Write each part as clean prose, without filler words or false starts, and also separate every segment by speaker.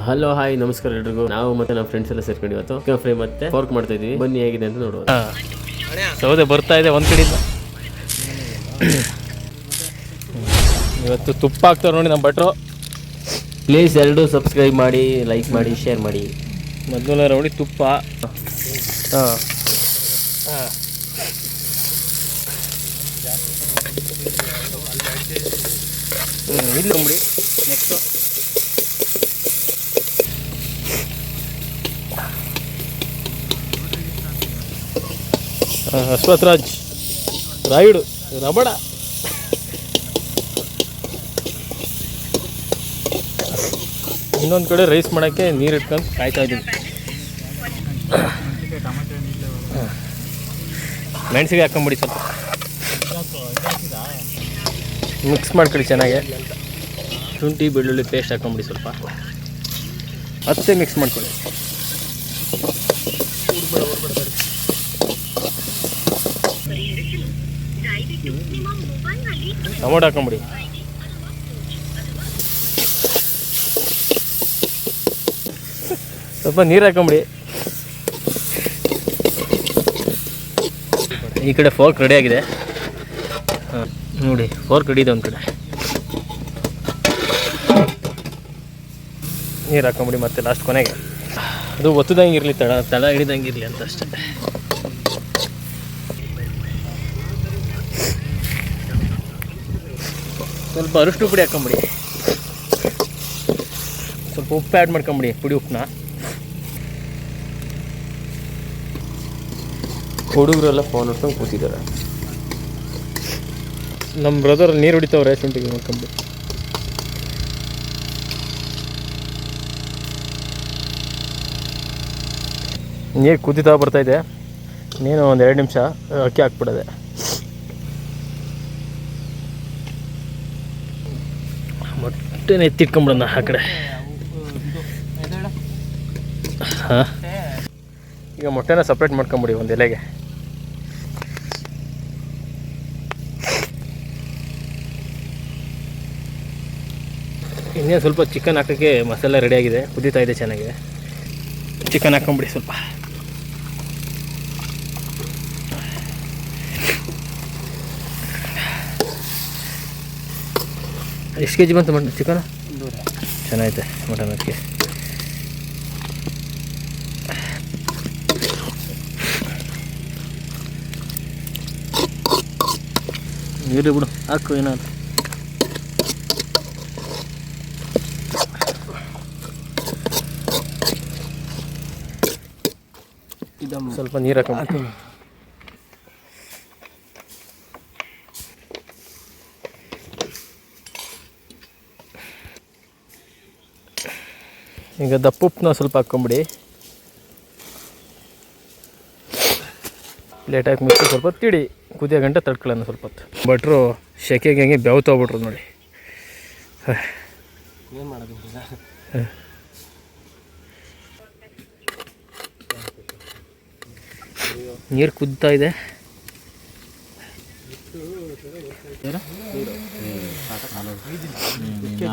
Speaker 1: Hello hi ನಮಸ್ಕಾರ ಎಲ್ರಿಗೂ. ನಾವು ಮತ್ತೆ ನಮ್ಮ ಫ್ರೆಂಡ್ಸ್ ಎಲ್ಲ ಸೇರ್ಕೊಂಡು ಇವತ್ತು ಚಿಕನ್ ಫ್ರೈ ಮತ್ತೆ ಫೋರ್ಕ್ ಮಾಡ್ತಾ ಇದೀವಿ. ಬನ್ನಿ ಹೇಗಿದೆ ಅಂತ ನೋಡುವ.
Speaker 2: ಸೌದೆ ಬರ್ತಾ ಇದೆ ಒಂದು ಕಡೆಯಿಂದ. ಇವತ್ತು ತುಪ್ಪ ಹಾಕ್ತಾರೆ ನೋಡಿ ನಮ್ಮ ಭಟ್ರು.
Speaker 1: ಪ್ಲೀಸ್ ಎಲ್ಲರೂ ಸಬ್ಸ್ಕ್ರೈಬ್ ಮಾಡಿ, ಲೈಕ್ ಮಾಡಿ, ಶೇರ್ ಮಾಡಿ.
Speaker 2: ಮೊದಲನೇ ರೌಡಿ ತುಪ್ಪ. ಹಾಂ ಇಲ್ಲಿ ನೋಡಿ ನೆಕ್ಸ್ಟು ಅಶ್ವಥ್ ರಾಜ್ ರಾಯುಡು ರಬಡ. ಇನ್ನೊಂದು ಕಡೆ ರೈಸ್ ಮಾಡೋಕ್ಕೆ ನೀರು ಇಟ್ಕೊಂಡು ಕಾಯ್ತಾ ಇದ್ದೀವಿ. ಮೆಣಸಿಗೆ ಹಾಕೊಂಬಿಡಿ, ಸ್ವಲ್ಪ ಮಿಕ್ಸ್ ಮಾಡ್ಕೊಳ್ಳಿ ಚೆನ್ನಾಗೆ. ಶುಂಠಿ ಬೆಳ್ಳುಳ್ಳಿ ಪೇಸ್ಟ್ ಹಾಕೊಂಬಿಡಿ ಸ್ವಲ್ಪ, ಮತ್ತೆ ಮಿಕ್ಸ್ ಮಾಡ್ಕೊಳ್ಳಿ. ಟೊಮೊಟೊ ಹಾಕೊಂಬಿಡಿ. ಸ್ವಲ್ಪ ನೀರು ಹಾಕೊಂಬಿಡಿ. ಈ ಕಡೆ ಫೋರ್ಕ್ ರೆಡಿ ಆಗಿದೆ. ಹಾಂ ನೋಡಿ, ಫೋರ್ಕ್ ರೆಡಿ ಇದೆ ಒಂದು ಕಡೆ. ನೀರು ಹಾಕೊಂಬಿಡಿ ಮತ್ತೆ ಲಾಸ್ಟ್ ಕೊನೆಗೆ. ಅದು ಒತ್ತದಂಗೆ ಇರಲಿ, ತಳ ಹಿಡಿದಂಗೆ ಇರಲಿ ಅಂತ ಅಷ್ಟೇ. ಸ್ವಲ್ಪ ಅರಿಶಿನ ಪುಡಿ ಹಾಕೊಂಬಿಡಿ, ಸ್ವಲ್ಪ ಉಪ್ಪು ಆ್ಯಡ್ ಮಾಡ್ಕೊಂಬಿಡಿ, ಪುಡಿ ಉಪ್ಪನ್ನ.
Speaker 1: ಹುಡುಗರೆಲ್ಲ ಫೋನ್ ಹೊಡ್ಕೊಂಡು ಕೂತಿದ್ದಾರೆ.
Speaker 2: ನಮ್ಮ ಬ್ರದರ್ ನೀರು ಹೊಡಿತಾವ್ರೆ, ಶುಂಠಿಗೆ ಮಾಡ್ಕೊಂಬಿಡಿ. ನೀರು ಕುದಿತಾ ಬರ್ತಾಯಿದೆ. ನೀನು ಒಂದು 2 ನಿಮಿಷ ಅಕ್ಕಿ ಹಾಕ್ಬಿಡೋದೆ. ಮೊಟ್ಟೆನ ಎತ್ತಿಟ್ಕೊಂಬಿಡೋಣ ಆ ಕಡೆ. ಹಾಂ, ಈಗ ಮೊಟ್ಟೆನ ಸಪ್ರೇಟ್ ಮಾಡ್ಕೊಂಬಿಡಿ ಒಂದು ಎಲೆಗೆ. ಇನ್ನೇನು ಸ್ವಲ್ಪ ಚಿಕನ್ ಹಾಕೋಕ್ಕೆ ಮಸಾಲೆ ರೆಡಿಯಾಗಿದೆ, ಕುದೀತಾ ಇದೆ ಚೆನ್ನಾಗಿದೆ. ಚಿಕನ್ ಹಾಕೊಂಬಿಡಿ ಸ್ವಲ್ಪ. ಎಷ್ಟು ಕೆ ಜಿ ಬಂತು ಚಿಕನ್? ಚೆನ್ನಾಗೈತೆ ಮಟನ್ ಅದಕ್ಕೆ. ನೀರು ಬಿಡು, ಹಾಕು ಏನಾದ್ರು. ಸ್ವಲ್ಪ ನೀರು ಹಾಕೊಂಡು ಈಗ ದಪ್ಪುಪ್ಪನ್ನ ಸ್ವಲ್ಪ ಹಾಕ್ಕೊಂಬಿಡಿ. ಲೇಟಾಗಿ ಮಿಕ್ಸಿ ಸ್ವಲ್ಪ ತಿಡಿ ಕುದಿಯೋ ಗಂಟೆ ತಡ್ಕೊಳ್ಳೋಣ ಸ್ವಲ್ಪ ಹೊತ್ತು. ಭಟ್ರು ಶೆಕೆಗೆ ಹೆಂಗೆ ಬೆವ್ತೋಗ್ಬಿಟ್ರು ನೋಡಿ.
Speaker 1: ಏನು ಮಾಡೋದು?
Speaker 2: ನೀರು ಕುದ್ತಾ ಇದೆ.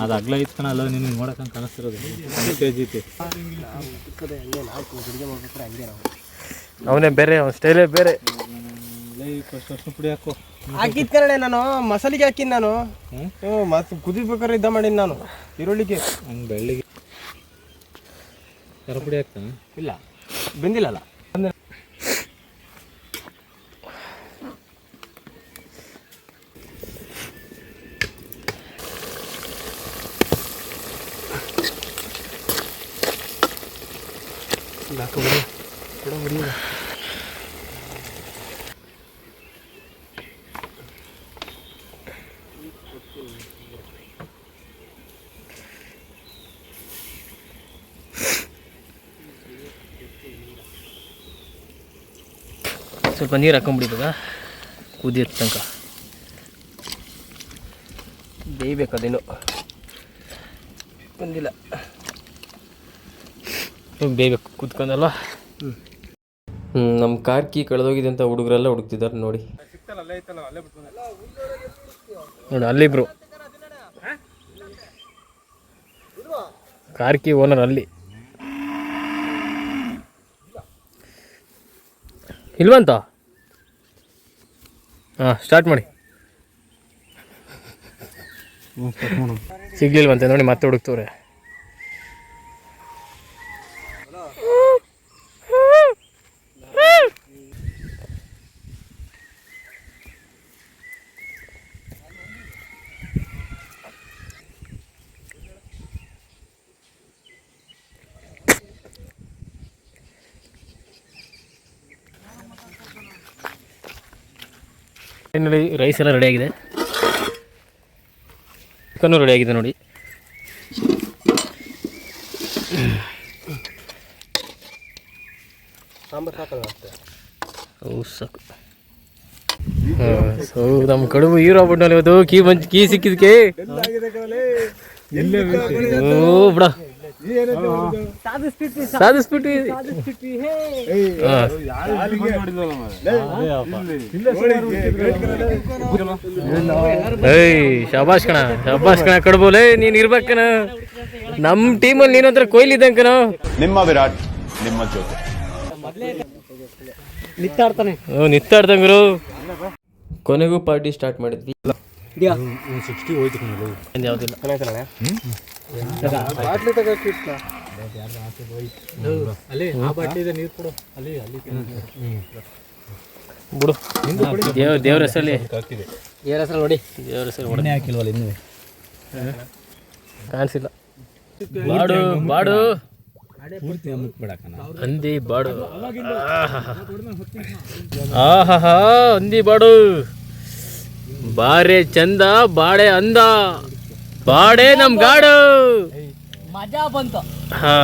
Speaker 3: ಅದು ಅಗ್ಲ ಇತ್ಕನಲ್ಲ ನಿನಗೆ ನೋಡೋಕೆ ಕಾಣಿಸ್ತಿರೋದು.
Speaker 2: ಅವನೇ ಬೇರೆ, ಅವನ ಸ್ಟೈಲೇ ಬೇರೆ.
Speaker 3: ಪುಡಿ ಹಾಕು.
Speaker 4: ಹಾಕಿದ್ ಕಣೆ ನಾನು ಮಸಾಲಿಗೆ ಹಾಕಿನ ನಾನು. ಮತ್ತೆ ಕುದಿಬೇಕಾದ್ರೆ ಇದ್ದ ಮಾಡೀನಿ ನಾನು ಈರುಳ್ಳಿಗೆ.
Speaker 3: ಹಂಗೆ ಬೆಳ್ಳಿಗೆ ಖಾರ ಪುಡಿ ಹಾಕ್ತಾನೆ.
Speaker 4: ಇಲ್ಲ ಬೆಂದಿಲ್ಲಲ್ಲ.
Speaker 2: ಸ್ವಲ್ಪ ನೀರು ಹಾಕೊಂಬಿಡಿದಾಗ ಕುದಿಯೋ ತನಕ ಬೇಯಬೇಕು. ಅದೇನು ಬಂದಿಲ್ಲ, ಬೇಯಬೇಕು, ಕುದ್ಕೊಂಡಲ್ಲ.
Speaker 1: ನಮ್ಮ ಕಾರ್ ಕೀ ಕಳೆದೋಗಿದೆ ಅಂತ ಹುಡುಗರೆಲ್ಲ ಹುಡುಕ್ತಿದ್ದಾರೆ ನೋಡಿ.
Speaker 2: ನೋಡಿ ಅಲ್ಲಿಬ್ರು ಕಾರ್ಕಿ ಓನರ್ ಅಲ್ಲಿ ಇಲ್ವಂತ. ಹಾಂ ಸ್ಟಾರ್ಟ್ ಮಾಡಿ. ಸಿಗ್ಲಿಲ್ವಂತೆ ನೋಡಿ, ಮತ್ತೆ ಹುಡುಕ್ತವ್ರೆ. ನೋಡಿ ರೈಸ್ ಎಲ್ಲ ರೆಡಿಯಾಗಿದೆ, ಚಿಕನ್ನು ರೆಡಿಯಾಗಿದೆ ನೋಡಿ.
Speaker 4: ಸಾಂಬಾರು ಸಾಕಲ್ಲ ಅಷ್ಟೇ.
Speaker 2: ಹೌದು ಸಾಕು. ಸೊ ನಮ್ಮ ಕಡುಬು ಹೀರೋ ಆಗ್ಬಿಟ್ಟು ಇವತ್ತು ಕೀ ಸಿಕ್ಕಿದ್ಕೆ. ಓ ಬಿಡ ಸಾಧಿಸ್ಬಿಟ್ವಿ. ಏಯ್ ಶಾಬಾಷ್ ಕಣ ಕಡ್ಬೋಲೆ, ನೀನ್ ಇರ್ಬೇಕನ ನಮ್ ಟೀಮಲ್ಲಿ. ನೀನ್ ಹತ್ರ ಕೊಹ್ಲಿ ಇದ್ದಂಕನ.
Speaker 5: ನಿಮ್ಮ ವಿರಾಟ್ ನಿಮ್ಮ ಜೊತೆ
Speaker 2: ನಿತ್ತಾಡ್ತಂಗ್ರು.
Speaker 1: ಕೊನೆಗೂ ಪಾರ್ಟಿ ಸ್ಟಾರ್ಟ್ ಮಾಡಿದ್ವಿ.
Speaker 2: ಯಾವ್ದಿಲ್ಲ ಬಿಡು. ದೇವ್ರ ಹೆಸರಲ್ಲಿ ನೋಡಿ, ದೇವ್ರ ಹೆಸರು ಕಾಣಿಸಿಲ್ಲ. ಬಾಡು ಹಂದಿ ಬಾಡು. ಆಹಾ ಹಂದಿ ಬಾಡು ಬಾರೆ ಚಂದ, ಬಾಡೆ ಅಂದ, ಬಾಡೆ ನಮ್ ಗಾಡು. ಮಜಾ ಬಂತು. ಹಾ